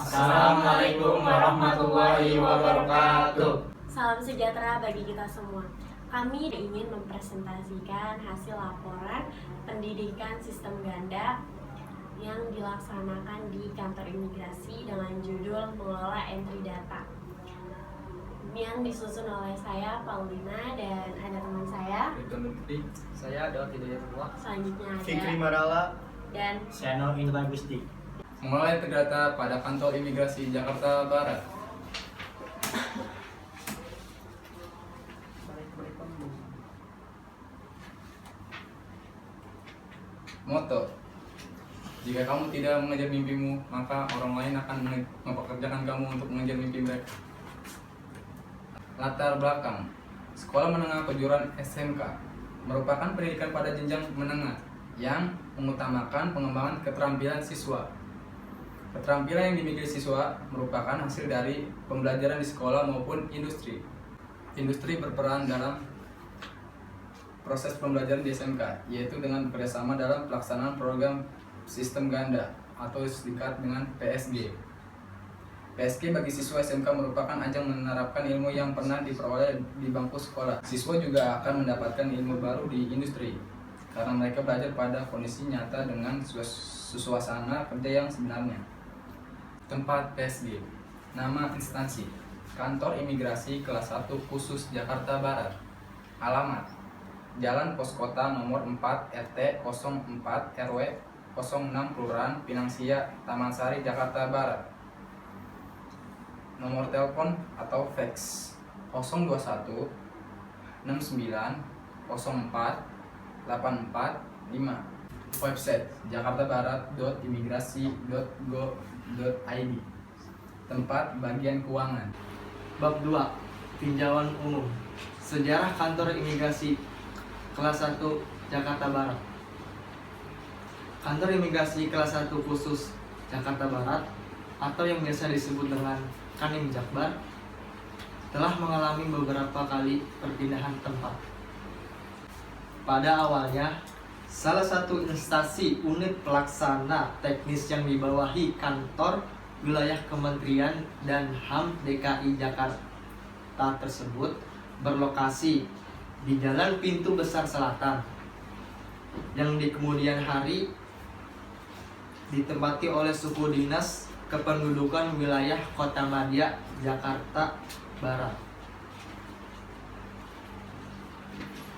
Assalamualaikum warahmatullahi wabarakatuh. Salam sejahtera bagi kita semua. Kami ingin mempresentasikan hasil laporan pendidikan sistem ganda yang dilaksanakan di kantor imigrasi dengan judul mengelola entry data, yang disusun oleh saya Paulina dan ada teman saya. Saya Daud Hidayatullah. Selanjutnya ada Fikri Marala dan Seno Indra Gusti. Mengelola entry data pada kantor imigrasi Jakarta Barat. Moto: jika kamu tidak mengejar mimpimu, maka orang lain akan mempekerjakan kamu untuk mengejar mimpi mereka. Latar belakang: Sekolah Menengah Kejuruan SMK merupakan pendidikan pada jenjang menengah yang mengutamakan pengembangan keterampilan siswa. Keterampilan yang dimiliki siswa merupakan hasil dari pembelajaran di sekolah maupun industri. Industri berperan dalam proses pembelajaran di SMK, yaitu dengan bekerjasama dalam pelaksanaan program sistem ganda atau disingkat dengan PSG. PSG bagi siswa SMK merupakan ajang menerapkan ilmu yang pernah diperoleh di bangku sekolah. Siswa juga akan mendapatkan ilmu baru di industri, karena mereka belajar pada kondisi nyata dengan suasana kerja yang sebenarnya. Tempat PSG: nama instansi, Kantor Imigrasi Kelas 1 Khusus Jakarta Barat. Alamat: Jalan Pos Kota nomor 4 RT 04 RW 06 Kelurahan Pinangsia, Taman Sari, Jakarta Barat. Nomor telepon atau fax 021 69 04 845. Website jakartabarat.imigrasi.go.id. Tempat bagian keuangan. Bab 2. Tinjauan umum. Sejarah Kantor Imigrasi Kelas 1 Jakarta Barat. Kantor Imigrasi Kelas 1 Khusus Jakarta Barat atau yang biasa disebut dengan Kanim Jakbar telah mengalami beberapa kali perpindahan tempat. Pada awalnya, salah satu instansi unit pelaksana teknis yang dibawahi Kantor Wilayah Kementerian dan HAM DKI Jakarta tersebut berlokasi di Jalan Pintu Besar Selatan, yang di kemudian hari ditempati oleh suku dinas kependudukan wilayah Kota Madia, Jakarta Barat.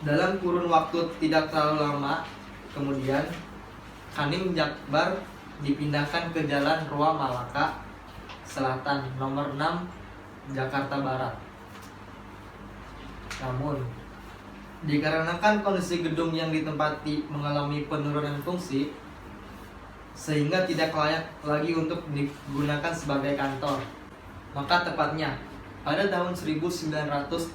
Dalam kurun waktu tidak terlalu lama kemudian, Kanim Jakbar dipindahkan ke Jalan Rua Malaka Selatan nomor 6 Jakarta Barat. Namun, dikarenakan kondisi gedung yang ditempati mengalami penurunan fungsi, sehingga tidak layak lagi untuk digunakan sebagai kantor, maka tepatnya pada tahun 1986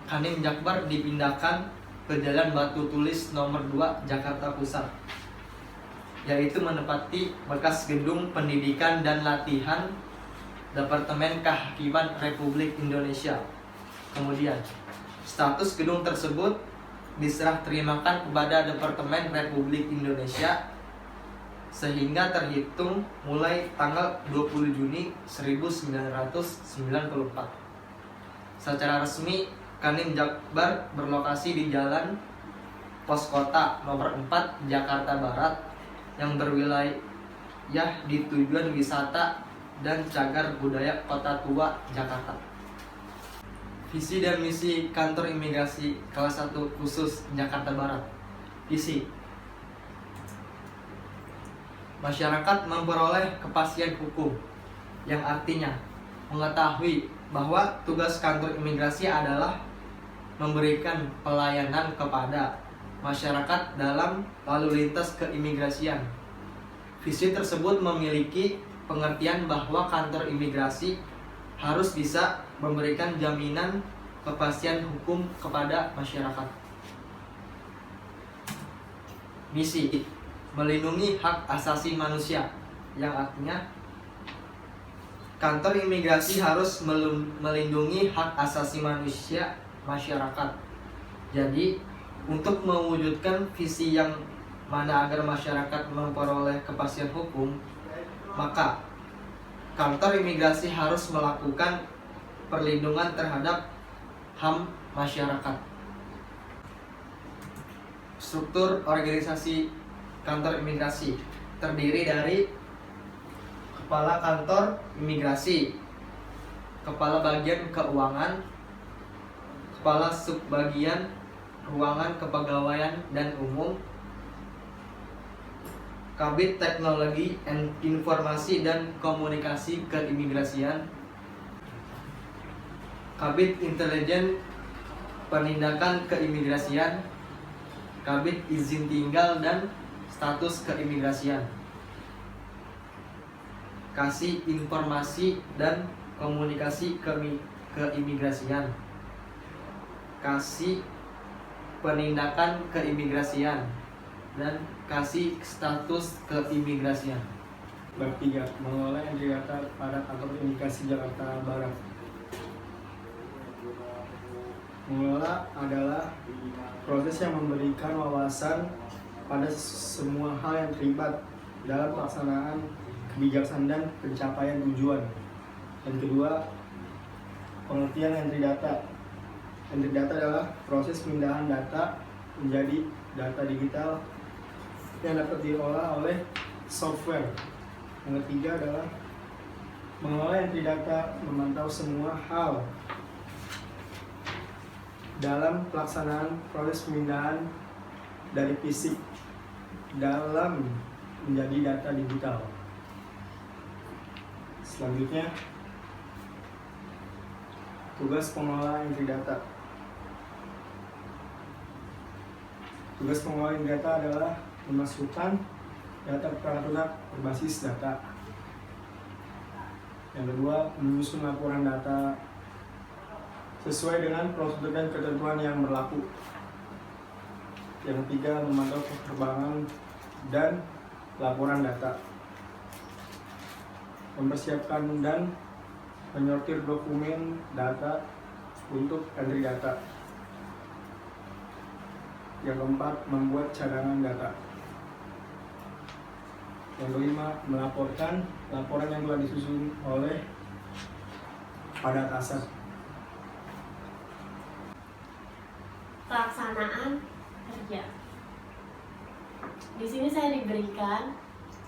Kanim Jakbar dipindahkan ke Jalan Batu Tulis nomor 2 Jakarta Pusat, yaitu menempati bekas gedung pendidikan dan latihan Departemen Kehakiman Republik Indonesia. Kemudian, status gedung tersebut diserah terimakan kepada Departemen Republik Indonesia sehingga terhitung mulai tanggal 20 Juni 1994. Secara resmi, Kanim Jakbar berlokasi di Jalan Pos Kota nomor 4 Jakarta Barat yang berwilayah di tujuan wisata dan cagar budaya Kota Tua, Jakarta. Visi dan misi Kantor Imigrasi Kelas 1 Khusus Jakarta Barat. Visi: masyarakat memperoleh kepastian hukum, yang artinya mengetahui bahwa tugas kantor imigrasi adalah memberikan pelayanan kepada masyarakat dalam lalu lintas keimigrasian. Visi tersebut memiliki pengertian bahwa kantor imigrasi harus bisa memberikan jaminan kepastian hukum kepada masyarakat. Misi: melindungi hak asasi manusia, yang artinya kantor imigrasi harus melindungi hak asasi manusia masyarakat. Jadi, untuk mewujudkan visi yang mana agar masyarakat memperoleh kepastian hukum, maka kantor imigrasi harus melakukan perlindungan terhadap HAM masyarakat. Struktur organisasi kantor imigrasi terdiri dari kepala kantor imigrasi, kepala bagian keuangan, kepala subbagian ruangan kepegawaian dan umum, Kabid Teknologi Informasi dan Komunikasi Keimigrasian, Kabid Intelijen Penindakan Keimigrasian, Kabid Izin Tinggal dan Status Keimigrasian, Kasih Informasi dan Komunikasi Keimigrasian, Kasih Penindakan Keimigrasian, dan Kasih Status Keimigrasian. Bab 3. Mengelola entry data pada kantor imigrasi Jakarta Barat. Mengelola adalah proses yang memberikan wawasan pada semua hal yang terlibat dalam pelaksanaan kebijaksanaan dan pencapaian tujuan. Yang kedua, pengertian entry data. Entry data adalah proses pemindahan data menjadi data digital yang dapat diolah oleh software. Yang ketiga adalah mengelola entry data, memantau semua hal dalam pelaksanaan proses pemindahan dari fisik dalam menjadi data digital. Selanjutnya, tugas pengelola entry data. Tugas pengelola entry data adalah memasukkan data peraturan berbasis data. Yang kedua, menyusun laporan data sesuai dengan prosedur dan ketentuan yang berlaku. Yang ketiga, memantau perkembangan dan laporan data. Mempersiapkan dan menyortir dokumen data untuk entry data. Yang keempat, membuat cadangan data. Yang kelima, melaporkan laporan yang telah disusun oleh pada atasan. Pelaksanaan kerja. Di sini saya diberikan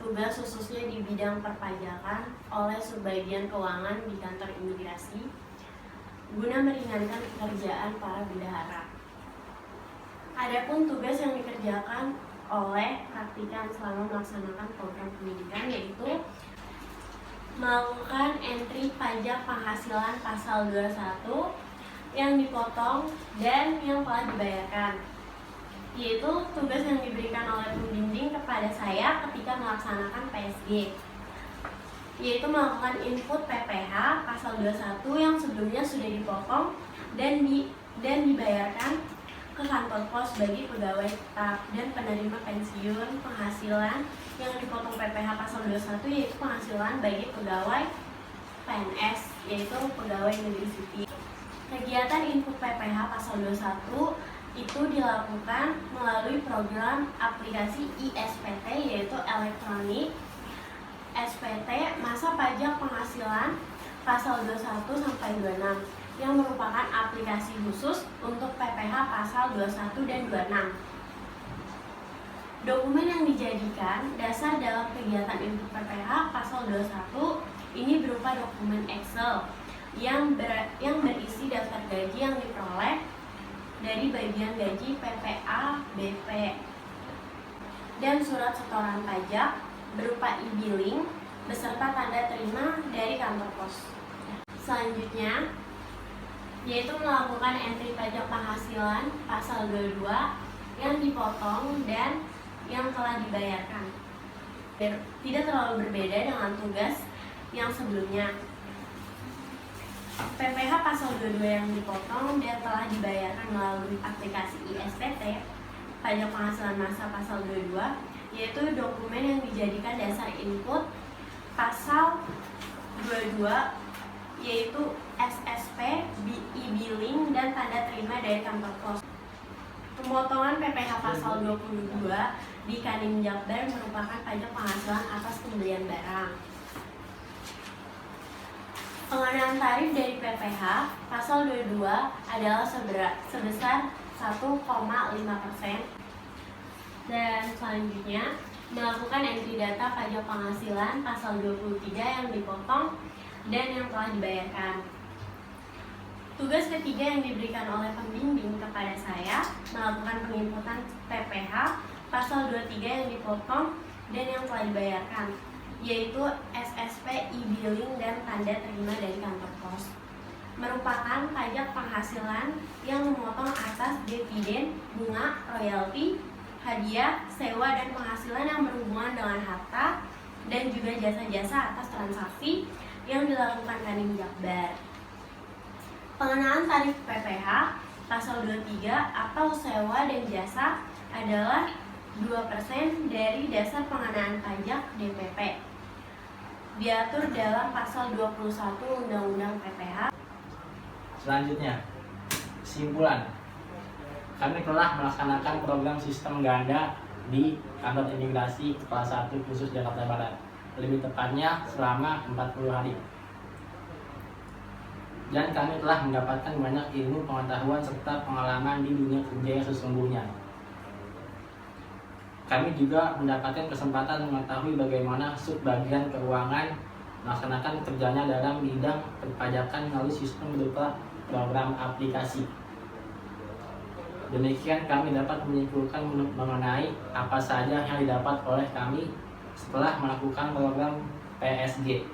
tugas khususnya di bidang perpajakan oleh subbagian keuangan di kantor imigrasi guna meringankan pekerjaan para bendahara. Adapun tugas yang dikerjakan oleh praktikan selama melaksanakan program pendidikan yaitu melakukan entry pajak penghasilan pasal 21 yang dipotong dan yang telah dibayarkan, yaitu tugas yang diberikan oleh pembimbing kepada saya ketika melaksanakan PSG, yaitu melakukan input PPh pasal 21 yang sebelumnya sudah dipotong dan dibayarkan ke kantor pos bagi pegawai tetap dan penerima pensiun penghasilan yang dipotong PPh pasal 21 yaitu penghasilan bagi pegawai PNS yaitu pegawai negeri sipil. Kegiatan input PPh pasal 21 itu dilakukan melalui program aplikasi ISPT yaitu elektronik SPT masa pajak penghasilan pasal 21 sampai 26 yang merupakan aplikasi khusus untuk PPh pasal 21 dan 26. Dokumen yang dijadikan dasar dalam kegiatan input PPh pasal 21 ini berupa dokumen Excel yang berisi daftar gaji yang diperoleh dari bagian gaji PPA BP dan surat setoran pajak berupa e-billing beserta tanda terima dari kantor pos. Selanjutnya yaitu melakukan entry pajak penghasilan pasal 22 yang dipotong dan yang telah dibayarkan. Tidak terlalu berbeda dengan tugas yang sebelumnya. PPh pasal 22 yang dipotong dan telah dibayarkan melalui aplikasi ISPT pajak penghasilan masa pasal 22 yaitu dokumen yang dijadikan dasar input pasal 22 yaitu SSP, e-billing, dan tanda terima dari kantor pos. Pemotongan PPh pasal 22 di Kadin Jakbar merupakan pajak penghasilan atas pembelian barang. Pengenaan tarif dari PPh pasal 22 adalah sebesar 1,5%. Dan selanjutnya, melakukan entry data pajak penghasilan pasal 23 yang dipotong dan yang telah dibayarkan. Tugas ketiga yang diberikan oleh pembimbing kepada saya melakukan penginputan PPh pasal 23 yang dipotong dan yang telah dibayarkan, yaitu SSP, e-billing, dan tanda terima dari kantor pos. Merupakan pajak penghasilan yang memotong atas dividen, bunga, royalti, hadiah, sewa, dan penghasilan yang berhubungan dengan harta dan juga jasa-jasa atas transaksi yang dilakukan Kadin Jakbar. Pengenaan tarif PPh pasal 23 atau sewa dan jasa adalah 2% dari dasar pengenaan pajak DPP. Diatur dalam pasal 21 Undang-Undang PPh. Selanjutnya, kesimpulan. Kami telah melaksanakan program sistem ganda di kantor imigrasi Kepala 1 khusus Jakarta Barat, lebih tepatnya selama 40 hari. Dan kami telah mendapatkan banyak ilmu pengetahuan serta pengalaman di dunia kerja yang sesungguhnya. Kami juga mendapatkan kesempatan mengetahui bagaimana subbagian keuangan melaksanakan kerjanya dalam bidang perpajakan melalui sistem berupa program aplikasi. Demikian kami dapat menyimpulkan mengenai apa saja yang didapat oleh kami setelah melakukan program PSG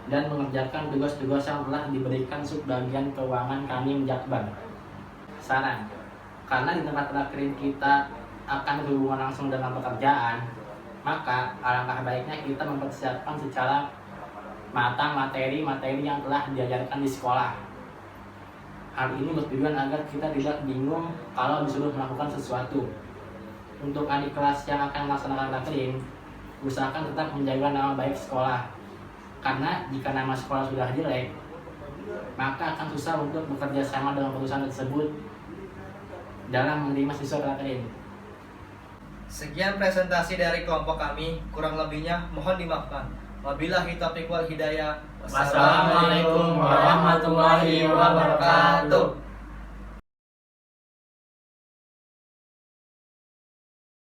dan mengerjakan tugas-tugas yang telah diberikan subbagian keuangan kami Jakbar. Saran, karena di tempat terakhir kita akan berhubungan langsung dengan pekerjaan, maka alangkah baiknya kita mempersiapkan secara matang materi-materi yang telah diajarkan di sekolah. Hal ini bertujuan agar kita tidak bingung kalau disuruh melakukan sesuatu. Untuk adik kelas yang akan melaksanakan rakrim, usahakan tetap menjaga nama baik sekolah. Karena jika nama sekolah sudah jelek, maka akan susah untuk bekerja sama dengan perusahaan tersebut dalam menerima siswa rakrim. Sekian presentasi dari kelompok kami, kurang lebihnya mohon dimaafkan. Wabillahi taufiq wal hidayah. Wassalamualaikum warahmatullahi wabarakatuh.